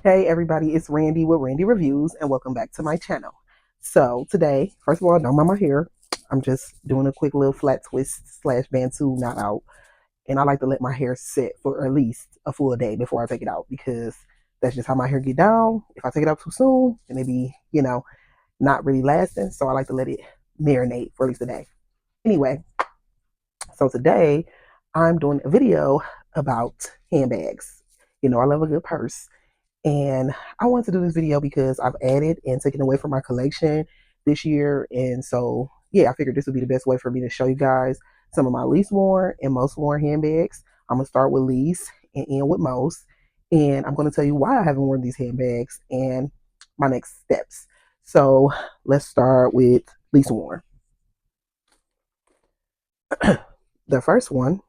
Hey everybody, it's Randy with Randy Reviews and welcome back to my channel. So today, first of all, don't mind my hair. I'm just doing a quick little flat twist slash bantu not out. And I like to let my hair sit for at least a full day before I take it out because that's just how my hair get down. If I take it out too soon, then it be, not really lasting. So I like to let it marinate for at least a day. Anyway, so today I'm doing a video about handbags. I love a good purse. And I wanted to do this video because I've added and taken away from my collection this year. And so, yeah, I figured this would be the best way for me to show you guys some of my least worn and most worn handbags. I'm going to start with least and end with most. And I'm going to tell you why I haven't worn these handbags and my next steps. So let's start with least worn. The first one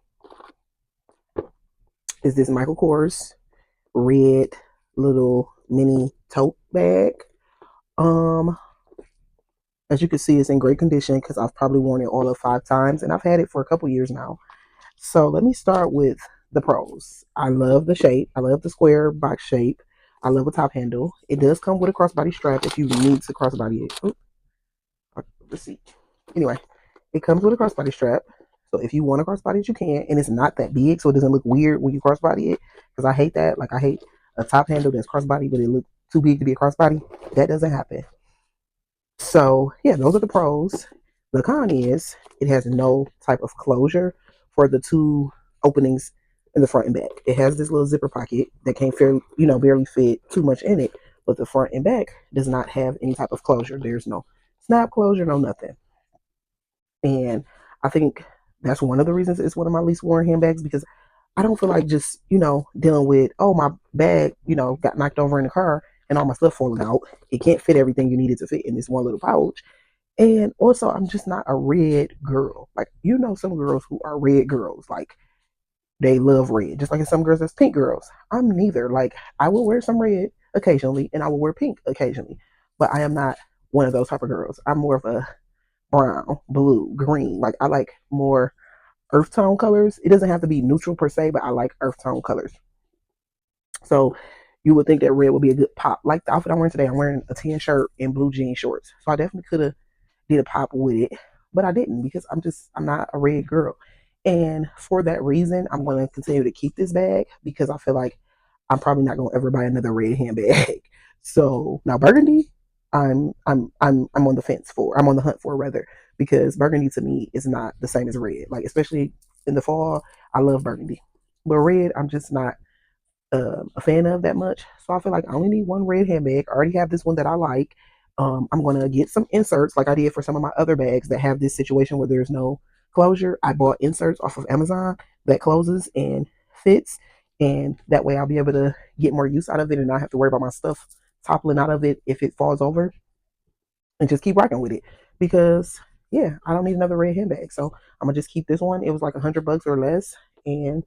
is this Michael Kors red little mini tote bag. Um, as you can see, it's in great condition because I've probably worn it all of 5 times and I've had it for a couple years now. So let me start with the pros. I love the shape. I love the square box shape. I love a top handle. It does come with a crossbody strap if you need to crossbody it. Oops, let's see. Anyway, it comes with a crossbody strap. So if you want to crossbody it, you can. And it's not that big, so it doesn't look weird when you crossbody it. Because I hate that. Like I hate a top handle that's crossbody, but it looks too big to be a crossbody. That doesn't happen. So yeah, those are the pros. The con is it has no type of closure for the two openings in the front and back. It has this little zipper pocket that can't barely fit too much in it, but the front and back does not have any type of closure. There's no snap closure, no nothing. And I think that's one of the reasons it's one of my least worn handbags because I don't feel like just, dealing with, oh, my bag, got knocked over in the car and all my stuff falling out. It can't fit everything you needed to fit in this one little pouch. And also, I'm just not a red girl. Like, some girls who are red girls. Like, they love red. Just like in some girls, that's pink girls. I'm neither. Like, I will wear some red occasionally and I will wear pink occasionally. But I am not one of those type of girls. I'm more of a brown, blue, green. Like, I like more earth tone colors. It doesn't have to be neutral per se, but I like earth tone colors. So you would think that red would be a good pop. Like the outfit I'm wearing today, I'm wearing a tan shirt and blue jean shorts. So I definitely could have did a pop with it, but I didn't because I'm not a red girl. And for that reason, I'm going to continue to keep this bag because I feel like I'm probably not going to ever buy another red handbag. So now burgundy, I'm on the fence for. I'm on the hunt for rather because burgundy to me is not the same as red. Like especially in the fall, I love burgundy, but red I'm just not a fan of that much. So I feel like I only need one red handbag. I already have this one that I like. I'm gonna get some inserts like I did for some of my other bags that have this situation where there's no closure. I bought inserts off of Amazon that closes and fits, and that way I'll be able to get more use out of it and not have to worry about my stuff toppling out of it if it falls over, and just keep rocking with it. Because yeah, I don't need another red handbag, so I'm gonna just keep this one. It was like $100 or less, and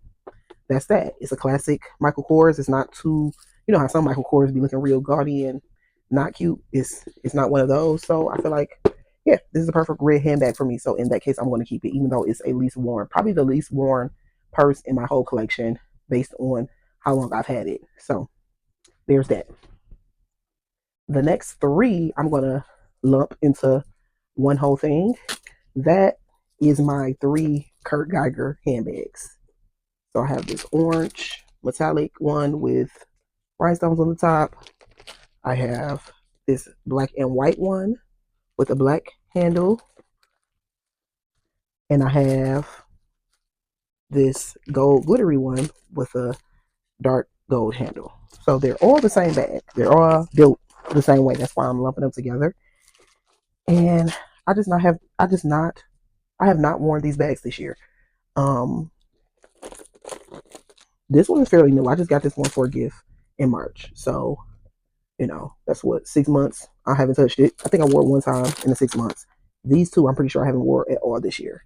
that's that. It's a classic Michael Kors. It's not too, how some Michael Kors be looking real gaudy and not cute. It's not one of those. So I feel like, yeah, this is a perfect red handbag for me. So in that case, I'm going to keep it, even though it's a least worn, probably the least worn purse in my whole collection based on how long I've had it. So there's that. The next three, I'm going to lump into one whole thing. That is my three Kurt Geiger handbags. So I have this orange metallic one with rhinestones on the top. I have this black and white one with a black handle. And I have this gold glittery one with a dark gold handle. So they're all the same bag. They're all built the same way. That's why I'm lumping them together. And I have not worn these bags this year. Um this one is fairly new. I just got this one for a gift in March. So that's what, 6 months. I haven't touched it. I think I wore it one time in the 6 months. These two, I'm pretty sure I haven't worn at all this year.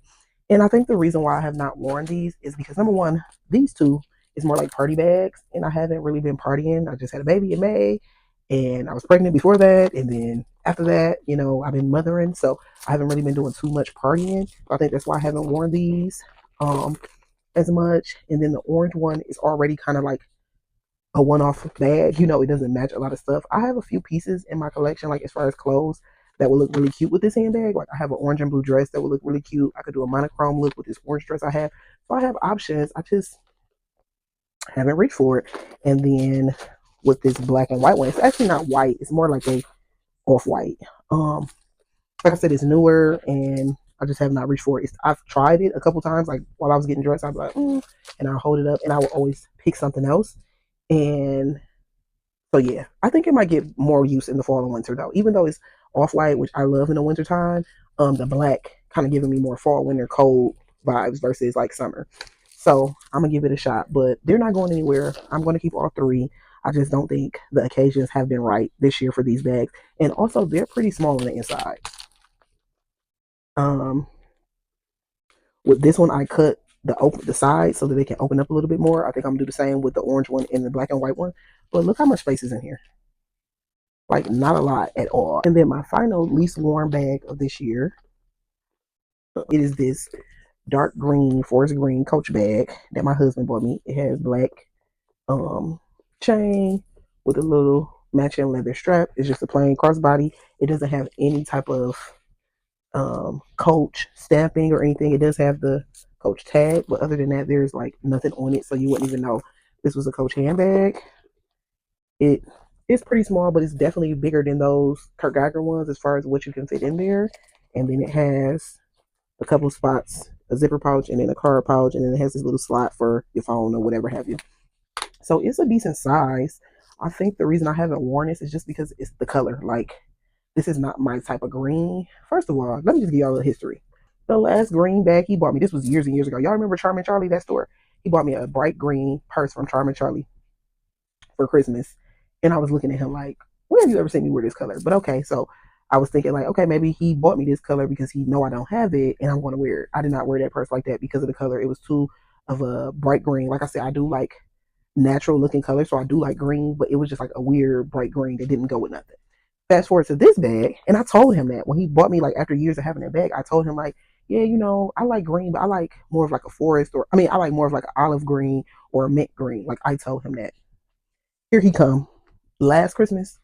And I think the reason why I have not worn these is because number one, these two is more like party bags, and I haven't really been partying. I just had a baby in May, and I was pregnant before that, and then after that, I've been mothering, so I haven't really been doing too much partying. So I think that's why I haven't worn these as much. And then the orange one is already kind of like a one-off bag. It doesn't match a lot of stuff. I have a few pieces in my collection, like as far as clothes, that would look really cute with this handbag. Like I have an orange and blue dress that would look really cute. I could do a monochrome look with this orange dress I have. So I have options. I just haven't reached for it. And then with this black and white one, it's actually not white. It's more like a off-white. Um, like I said, it's newer, and I just have not reached for it. I've tried it a couple times, like while I was getting dressed. I'd be like, and I'll hold it up, and I will always pick something else. And so yeah, I think it might get more use in the fall and winter though. Even though it's off white, which I love in the winter time, the black kind of giving me more fall, winter, cold vibes versus like summer. So I'm gonna give it a shot, but they're not going anywhere. I'm gonna keep all three. I just don't think the occasions have been right this year for these bags, and also they're pretty small on the inside. Um, with this one, I cut the side so that they can open up a little bit more. I think I'm gonna do the same with the orange one and the black and white one. But look how much space is in here. Like not a lot at all. And then my final least worn bag of this year, it is this dark green, forest green Coach bag that my husband bought me. It has black um chain with a little matching leather strap. It's just a plain crossbody. It doesn't have any type of Coach stamping or anything. It does have the Coach tag, but other than that, there's like nothing on it, so you wouldn't even know this was a Coach handbag. It is pretty small, but it's definitely bigger than those Kurt Geiger ones as far as what you can fit in there. And then it has a couple of spots, a zipper pouch, and then a card pouch, and then it has this little slot for your phone or whatever have you. So it's a decent size. I think the reason I haven't worn this is just because it's the color. Like this is not my type of green. First of all, let me just give y'all a history. The last green bag he bought me, this was years and years ago. Y'all remember Charming Charlie, that store? He bought me a bright green purse from Charming Charlie for Christmas. And I was looking at him like, when have you ever seen me wear this color? But okay, so I was thinking like, okay, maybe he bought me this color because he know I don't have it and I'm going to wear it. I did not wear that purse like that because of the color. It was too of a bright green. Like I said, I do like natural looking colors, so I do like green, but it was just like a weird bright green that didn't go with nothing. Fast forward to this bag, and I told him that when he bought me, like after years of having that bag, I told him like, yeah, I like green, but I like more of like a forest, or I mean, I like more of like an olive green or a mint green. Like I told him that. Here he come last Christmas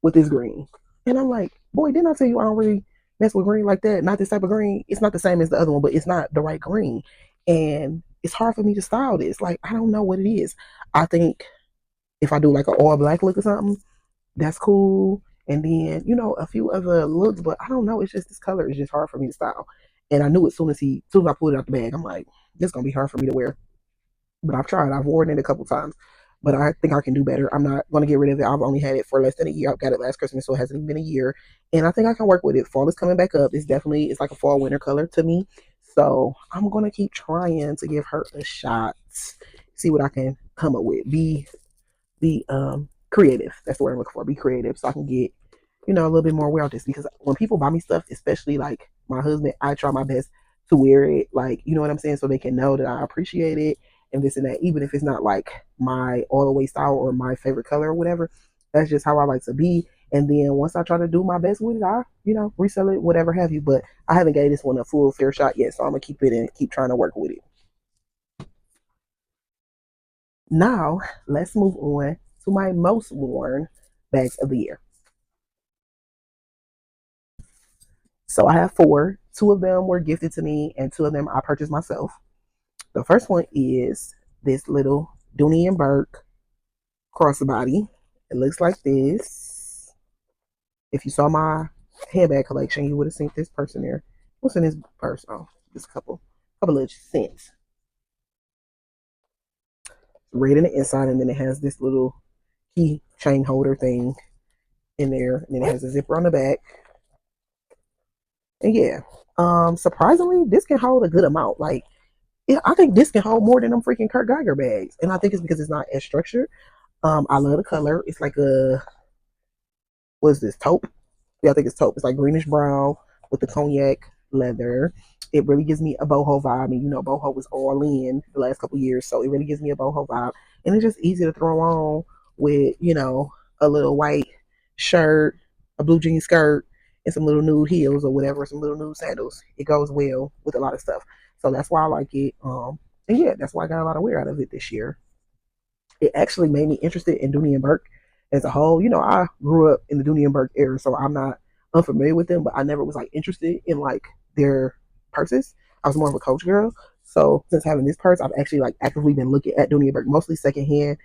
with this green. And I'm like, boy, didn't I tell you I don't really mess with green like that? Not this type of green. It's not the same as the other one, but it's not the right green. And it's hard for me to style this. Like, I don't know what it is. I think if I do like an all black look or something, that's cool. And then, a few other looks, but I don't know. It's just this color is just hard for me to style. And I knew as soon as I pulled it out the bag, I'm like, this is gonna be hard for me to wear. But I've tried. I've worn it a couple times, but I think I can do better. I'm not going to get rid of it. I've only had it for less than a year. I got it last Christmas, so it hasn't even been a year, and I think I can work with it. Fall is coming back up. It's like a fall winter color to me, so I'm going to keep trying to give her a shot. See what I can come up with. Be creative. That's the word I'm looking for. Be creative, so I can get a little bit more wear out this, because when people buy me stuff, especially like my husband, I try my best to wear it, like, you know what I'm saying, so they can know that I appreciate it and this and that, even if it's not like my all the way style or my favorite color or whatever. That's just how I like to be. And then once I try to do my best with it, I, resell it, whatever have you. But I haven't gave this one a full fair shot yet, so I'm gonna keep it and keep trying to work with it. Now let's move on to my most worn bags of the year. So I have four. Two of them were gifted to me, and two of them I purchased myself. The first one is this little Dooney and Burke crossbody. It looks like this. If you saw my handbag collection, you would have seen this person there. What's in this purse? Oh, just a couple of cents. Red in the inside, and then it has this little key chain holder thing in there, and then it has a zipper on the back. And yeah, surprisingly, this can hold a good amount. Like, yeah, I think this can hold more than them freaking Kurt Geiger bags, and I think it's because it's not as structured. I love the color. It's like a, what is this, taupe? Yeah, I think it's taupe. It's like greenish brown with the cognac leather. It really gives me a boho vibe. I mean, boho was all in the last couple years, so it really gives me a boho vibe, and it's just easy to throw on with a little white shirt, a blue jean skirt, and some little nude heels or whatever, some little nude sandals. It goes well with a lot of stuff, so that's why I like it. And yeah, that's why I got a lot of wear out of it this year. it actually made me interested in Dooney and Burke as a whole. You know, I grew up in the Dooney and Burke era, so I'm not unfamiliar with them, but I never was like interested in like their purses. I was more of a Coach girl. So since having this purse, I've actually like actively been looking at Dooney and Burke, mostly secondhand,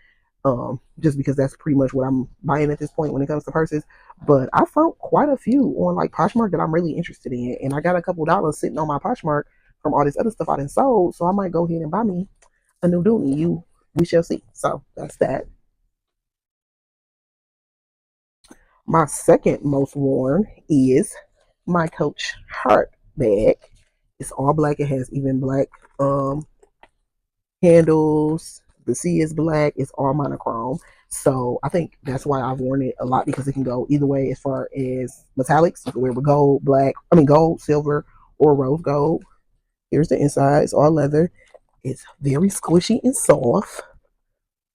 just because that's pretty much what I'm buying at this point when it comes to purses. But I found quite a few on like Poshmark that I'm really interested in, and I got a couple dollars sitting on my Poshmark from all this other stuff I done sold, so I might go ahead and buy me a new Dooney. We shall see. So that's that. My second most worn is my Coach Heart bag. It's all black. It has even black handles. The C is black. It's all monochrome. So I think that's why I've worn it a lot because it can go either way as far as metallics. You can wear with gold, black, gold, silver, or rose gold. Here's the inside. It's all leather. It's very squishy and soft.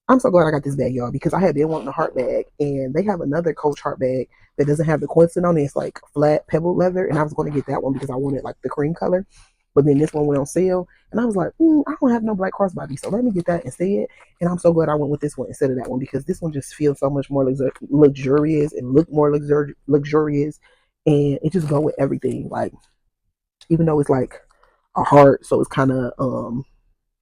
I'm so glad I got this bag, y'all, because I had been wanting a heart bag, and they have another Coach heart bag that doesn't have the Quincy on it. It's like flat pebble leather, and I was going to get that one because I wanted like the cream color. But then this one went on sale, and I was like, I don't have no black crossbody, so let me get that instead. And I'm so glad I went with this one instead of that one because this one just feels so much more luxurious and look more luxurious, and it just go with everything. Like even though it's like a heart, so it's kind of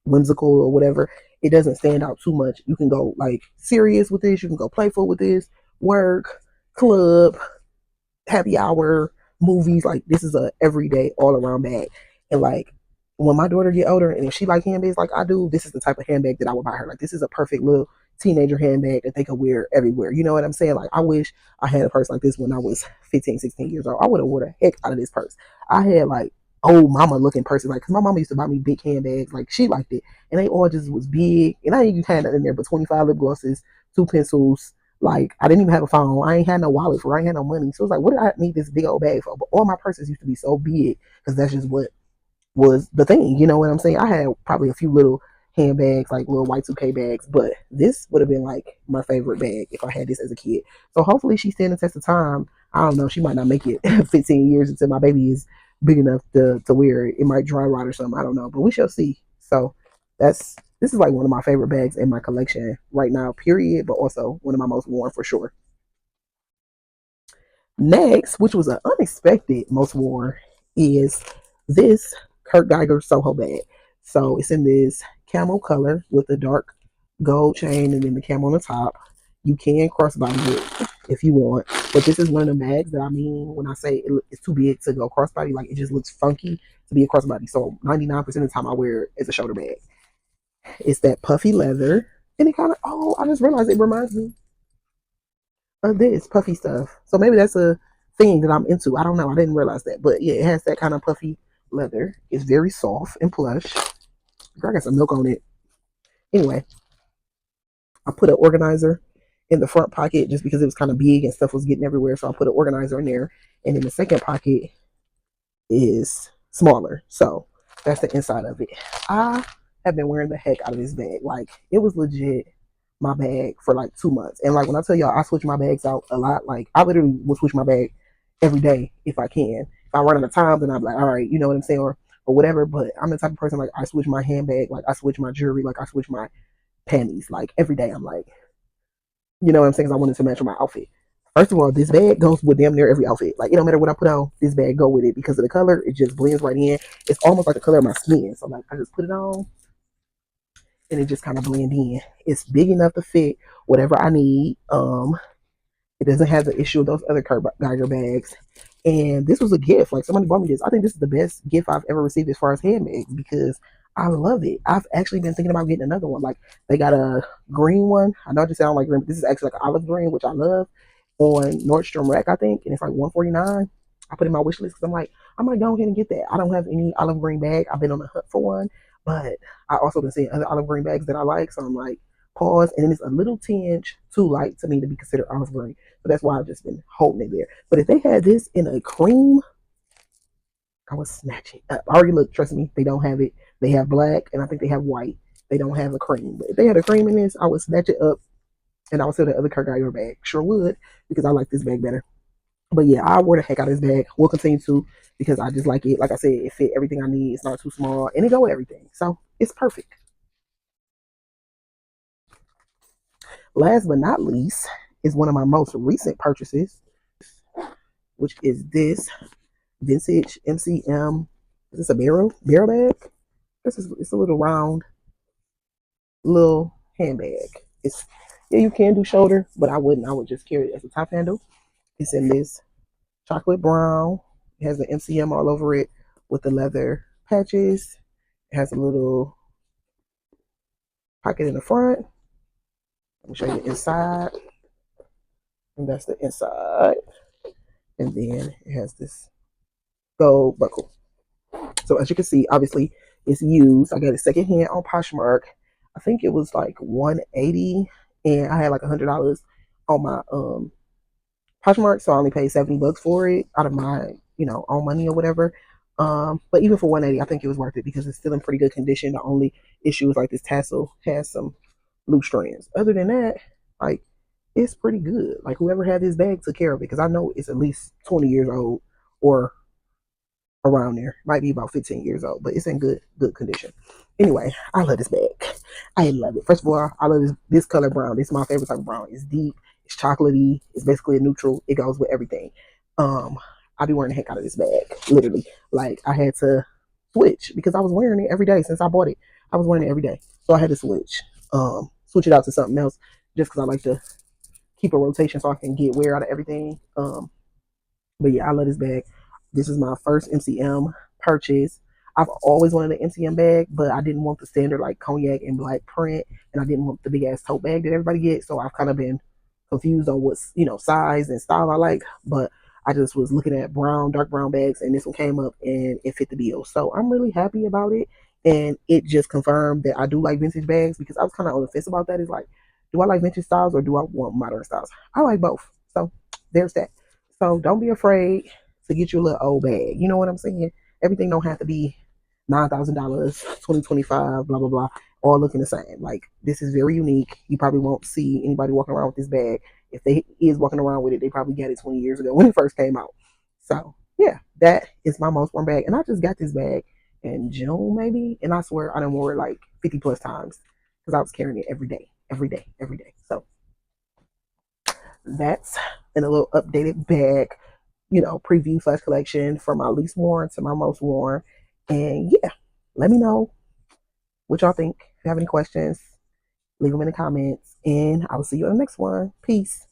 whimsical or whatever, it doesn't stand out too much. You can go like serious with this, you can go playful with this, work, club, happy hour, movies. Like this is a everyday all around bag. And like when my daughter get older and if she like handbags like I do, this is the type of handbag that I would buy her. Like this is a perfect little teenager handbag that they could wear everywhere. You know what I'm saying? Like I wish I had a purse like this when I was 15, 16 years old. I would have wore the heck out of this purse. I had like old mama looking purses, like, cause my mama used to buy me big handbags, like she liked it, and they all just was big, and I ain't even had nothing in there but 25 lip glosses, two pencils, like I didn't even have a phone. I ain't had no wallet for. I ain't had no money. So it was like, what did I need this big old bag for? But all my purses used to be so big because that's just what was the thing. You know what I'm saying? I had probably a few little handbags, like little Y2K bags, but this would have been like my favorite bag if I had this as a kid. So hopefully she stand the test of time. I don't know. She might not make it 15 years until my baby is big enough to wear it. It might dry rot or something. I don't know, but we shall see. So this is like one of my favorite bags in my collection right now, period, but also one of my most worn for sure. Next, which was an unexpected most worn, is this Kurt Geiger Soho bag. So it's in this camel color with a dark gold chain and then the camel on the top. You can crossbody it if you want, but this is one of the bags that I mean when I say it's too big to go crossbody. Like it just looks funky to be a crossbody. So 99% of the time I wear it as a shoulder bag. It's that puffy leather, and it kind of I just realized it reminds me of this puffy stuff. So maybe that's a thing that I'm into. I don't know. I didn't realize that. But yeah, it has that kind of puffy leather. It's very soft and plush. I got some milk on it. Anyway, I put an organizer in the front pocket just because it was kind of big and stuff was getting everywhere. So I put an organizer in there. And in the second pocket is smaller. So that's the inside of it. I have been wearing the heck out of this bag. Like it was legit my bag for like 2 months. And like when I tell y'all I switch my bags out a lot, like I literally will switch my bag every day if I can. If I run out of time, then I'm like, all right, you know what I'm saying, or whatever. But I'm the type of person like I switch my handbag, like I switch my jewelry, like I switch my panties, like every day. I'm like, you know what I'm saying? 'Cause I wanted to match with my outfit. First of all, this bag goes with damn near every outfit. Like it don't matter what I put on, this bag go with it because of the color. It just blends right in. It's almost like the color of my skin. So like I just put it on and it just kind of blend in. It's big enough to fit whatever I need. It doesn't have the issue of those other Kurt Geiger bags. And this was a gift. Like somebody bought me this. I think this is the best gift I've ever received as far as handbags because I love it. I've actually been thinking about getting another one. Like they got a green one. I know I just sound like green, but this is actually like an olive green, which I love, on Nordstrom Rack, I think, and it's like 149. I put in my wish list because I'm like, I might go ahead and get that. I don't have any olive green bag. I've been on the hunt for one, but I also been seeing other olive green bags that I like. So I'm like, pause, and then it's a little tinge too light to me to be considered olive green. So that's why I've just been holding it there. But if they had this in a cream, I would snatch it up. I already looked, trust me, they don't have it. They have black and I think they have white. They don't have a cream. But if they had a cream in this, I would snatch it up and I would sell the other Kurt Geiger bag. Sure would, because I like this bag better. But yeah, I wore the heck out of this bag. We'll continue to because I just like it. Like I said, it fit everything I need. It's not too small and it go with everything. So it's perfect. Last but not least is one of my most recent purchases, which is this vintage MCM. Is this a barrel bag? It's a little round little handbag. It's yeah, you can do shoulder, but I wouldn't. I would just carry it as a top handle. It's in this chocolate brown. It has the MCM all over it with the leather patches. It has a little pocket in the front. Let me show you the inside. And that's the inside. And then it has this gold buckle. So as you can see, obviously it's used. I got it secondhand on Poshmark. I think it was like 180, and I had like $100 on my Poshmark, so I only paid $70 for it out of my own money or whatever. But even for 180, I think it was worth it because it's still in pretty good condition. The only issue is like this tassel has some loose strands. Other than that, like it's pretty good. Like whoever had this bag took care of it because I know it's at least 20 years old or around there. Might be about 15 years old, but it's in good condition. Anyway, I love this bag. I love it. First of all, I love this color brown. This is my favorite type of brown. It's deep, it's chocolatey, it's basically a neutral. It goes with everything. Um, I be wearing the heck out of this bag, literally. Like I had to switch because I was wearing it every day since I bought it. I was wearing it every day, so I had to switch it out to something else just because I like to keep a rotation so I can get wear out of everything. But yeah, I love this bag. This is my first MCM purchase. I've always wanted an MCM bag, but I didn't want the standard like cognac and black print, and I didn't want the big ass tote bag that everybody gets. So I've kind of been confused on what's size and style I like. But I just was looking at dark brown bags, and this one came up and it fit the bill. So I'm really happy about it, and it just confirmed that I do like vintage bags because I was kind of on the fence about that. It's like, do I like vintage styles or do I want modern styles? I like both. So there's that. So don't be afraid to get you a little old bag. You know what I'm saying? Everything don't have to be $9,000, 2025, blah blah blah, all looking the same. Like this is very unique. You probably won't see anybody walking around with this bag. If they is walking around with it, they probably got it 20 years ago when it first came out. So yeah, that is my most worn bag, and I just got this bag in June maybe, and I swear I done wore it like 50 plus times because I was carrying it every day, every day, every day. So that's in a little updated bag, preview slash collection from my least worn to my most worn. And yeah, let me know what y'all think. If you have any questions, leave them in the comments. And I will see you on the next one. Peace.